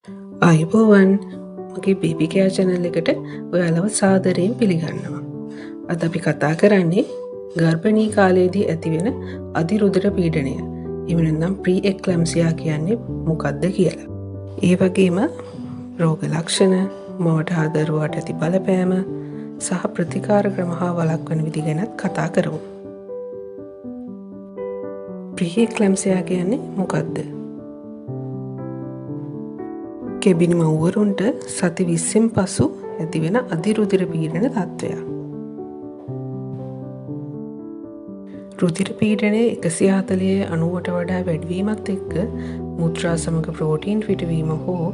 අයිබෝවන් මගේ baby care channel එකට ඔයාලව සාදරයෙන් පිළිගන්නවා. අද අපි කතා කරන්නේ ගර්භණී කාලයේදී ඇතිවෙන අධිරුධිර පීඩනය. එහෙම නැත්නම් ප්‍රී එක්ලැම්සියා කියන්නේ මොකක්ද කියලා. ඒ වගේම රෝග ලක්ෂණ, මවට හා දරුවාට ඇති බලපෑම සහ ප්‍රතිකාර ක්‍රම හා වළක්වන විදි ගැනත් කතා කරමු. ප්‍රී එක්ලැම්සියා කියන්නේ මොකක්ද? කෙබිනි මව්වරුන්ට සති 20න් පසු ඇතිවෙන අධිරුධිර පීඩන තත්ත්වයක්. රුධිර පීඩනය 140/90ට වඩා වැඩිවීමත් එක්ක මුත්‍රා සමග ප්‍රෝටීන් පිටවීම හෝ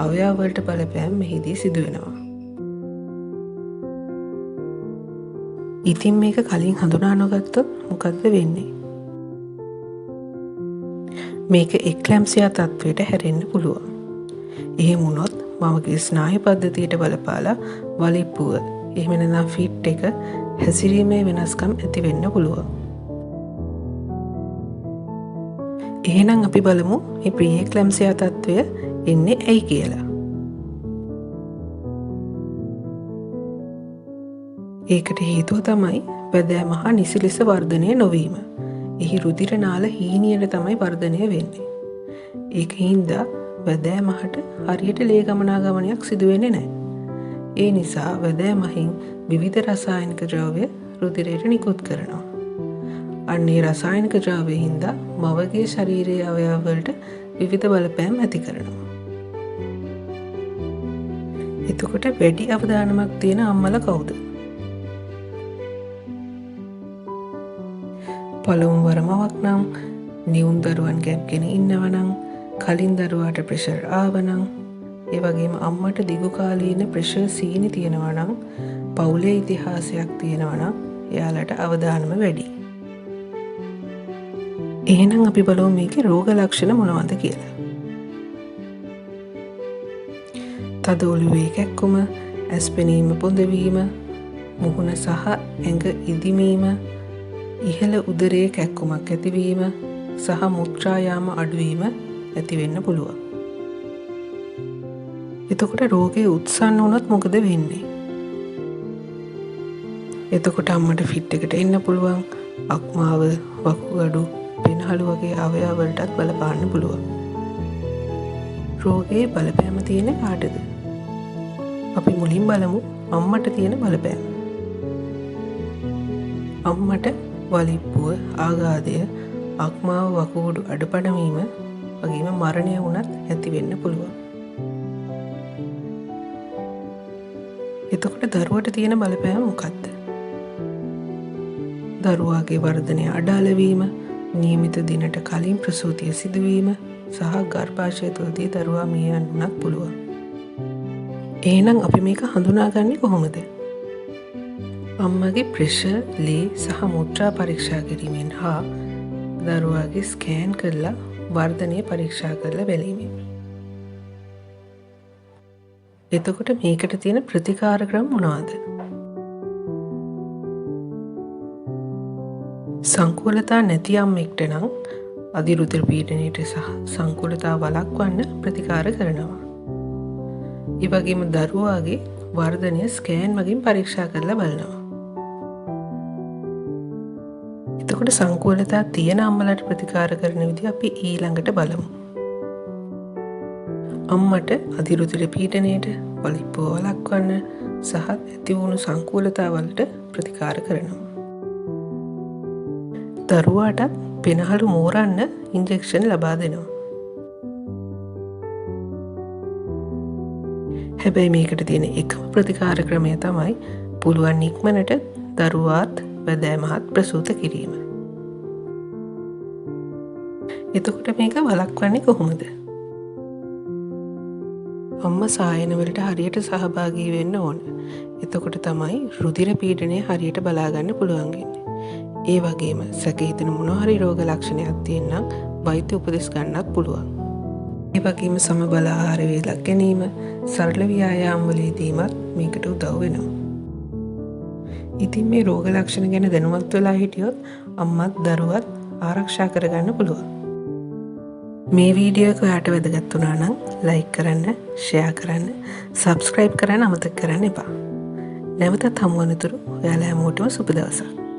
අවයවවලට බලපෑම් මෙහිදී සිදුවෙනවා. ඉතින් මේක කලින් හඳුනා නොගත්තොත් මොකද්ද වෙන්නේ? මේක එක්ලැම්සියා තත්ත්වයට හැරෙන්න පුළුවන්. එහෙම වුණොත් මවගේ ස්නායු පද්ධතියට බලපාලා වලිප්පුව එහෙම නැත්නම් ෆිට් එක හැසිරීමේ වෙනස්කම් ඇති වෙන්න පුළුවන්. එහෙනම් අපි බලමු මේ ප්‍රී එක්ලැම්සියා තත්ත්වය එන්නේ ඇයි කියලා. ඒකට හේතුව තමයි වැදෑම හා නිසි ලෙස වර්ධනය නොවීම. එහි රුධිර නාල හීනියට තමයි වර්ධනය වෙන්නේ. ඒකින්ද වැදෑමහට හරියට ලේ ගමනාගමනයක් සිදුවෙන්නේ නැහැ. ඒ නිසා වැදෑමහින් විවිධ රසායනික ද්‍රව්‍ය රුධිරයට නිකුත් කරනවා. අන්නේ රසායනික ද්‍රව්‍ය හින්දා මවගේ ශරීරයේ අවයවවලට විවිධ බලපෑම් ඇති කරනවා. එතකොට වැඩි අවදානමක් තියෙන අම්මලා කවුද? පළමු වර මවක් නම්, නියුම් දරුවන් ගැබ්ගෙන ඉන්නවනම්, කලින් දරුවාට ප්‍රෙෂර් ආවනම්, ඒ වගේම අම්මට දිගු කාලීන ප්‍රෙෂර් සීනි තියෙනවා නම්, පවුලේ ඉතිහාසයක් තියෙනවා නම් එයාලට අවදානම වැඩි. එහෙනම් අපි බලමු මේකේ රෝග ලක්ෂණ මොනවද කියලා. තද ඔළුවේ කැක්කුම, ඇස් පෙනීම පොඳවීම, මුහුණ සහ ඇඟ ඉදිමීම, ඉහළ උදරයේ කැක්කුමක් ඇතිවීම සහ මුත්‍රා යාම අඩුවීම ඇති වෙන්න පුළුවන්. එතකොට රෝගේ උත්සන්න වුණොත් මොකද වෙන්නේ? එතකොට අම්මට ෆිට් එකට එන්න පුළුවන්. අක්මාව, වකුගඩු, පෙනහළු වගේ අවයවවලටත් බලපාන්න පුළුවන්. රෝගේ බලපෑම තියෙන කාටද? අපි මුලින් බලමු අම්මට තියෙන බලපෑම. අම්මට වලිප්පුව, ආඝාතය, අක්මාව වකුගඩු අඩපඩවීම වගේම මරණය වුණත් ඇති වෙන්න පුළුවන්. එතකොට දරුවට තියෙන බලපෑම මොකක්ද? දරුවාගේ වර්ධනය අඩාල වීම, නියමිත දිනට කලින් ප්‍රසූතිය සිදුවීම සහ ගර්භාෂය තුළදී දරුවා මිය යන්නත් පුළුවන්. එහෙනම් අපි මේක හඳුනාගන්නේ කොහොමද? අම්මගේ ප්‍රෙෂර්, ලේ සහ මුත්‍රා පරීක්ෂා කිරීමෙන් හා දරුවාගේ ස්කෑන් කරලා වර්ධනය පරීක්ෂා කරලා බැලීමෙන්. එතකොට මේකට තියෙන ප්‍රතිකාර ක්‍රම මොනවාද? සංකූලතා නැති අම්මෙක්ට නම් අධිරුධිර පීඩනයට සහ සංකූලතාව වළක්වන්න ප්‍රතිකාර කරනවා. ඒ වගේම දරුවාගේ වර්ධනය ස්කෑන් මගින් පරීක්ෂා කරලා බලනවා. එතකොට සංකූලතා තියෙන අම්මලට ප්‍රතිකාර කරන විදිහ අපි ඊළඟට බලමු. අම්මට අධිරුධිර පීඩනයට, වලිප්පුව වළක්වන්න සහ ඇති වුණු සංකූලතාවලට ප්‍රතිකාර කරනවා. දරුවාටත් පෙනහළු මෝරන්න ඉන්ජෙක්ෂන් ලබා දෙනවා. හැබැයි මේකට තියෙන එකම ප්‍රතිකාර ක්‍රමය තමයි පුළුවන් ඉක්මනට දරුවාත් වැදෑමහත් ප්‍රසූත කිරීම. එතකොට මේක වළක්වන්නේ කොහොමද? අම්මා සායනවලට හරියට සහභාගී වෙන්න ඕන. එතකොට තමයි රුධිර පීඩනය හරියට බලාගන්න පුළුවන් වෙන්නේ. ඒ වගේම සැක හිතෙන මොනවා හරි රෝග ලක්ෂණයක් තියෙනම් වෛද්‍ය උපදෙස් ගන්නත් පුළුවන්. ඒ වගේම සමබල ආහාර වේලක් ගැනීම, සරල ව්‍යායාම වලදීමත් මේකට උදව් වෙනවා. ඉතින් මේ රෝග ලක්ෂණ ගැන දැනුවත් වෙලා හිටියොත් අම්මත් දරුවත් ආරක්ෂා කරගන්න පුළුවන්. මේ වීඩියෝ එක ඔයාට වැදගත් වුණා නම් ලයික් කරන්න, ෂෙයා කරන්න, සබ්ස්ක්‍රයිබ් කරන්න අමතක කරන්න එපා. නැවතත් හමු වනතුරු ඔයාලා හැමෝටම සුබ දවසක්.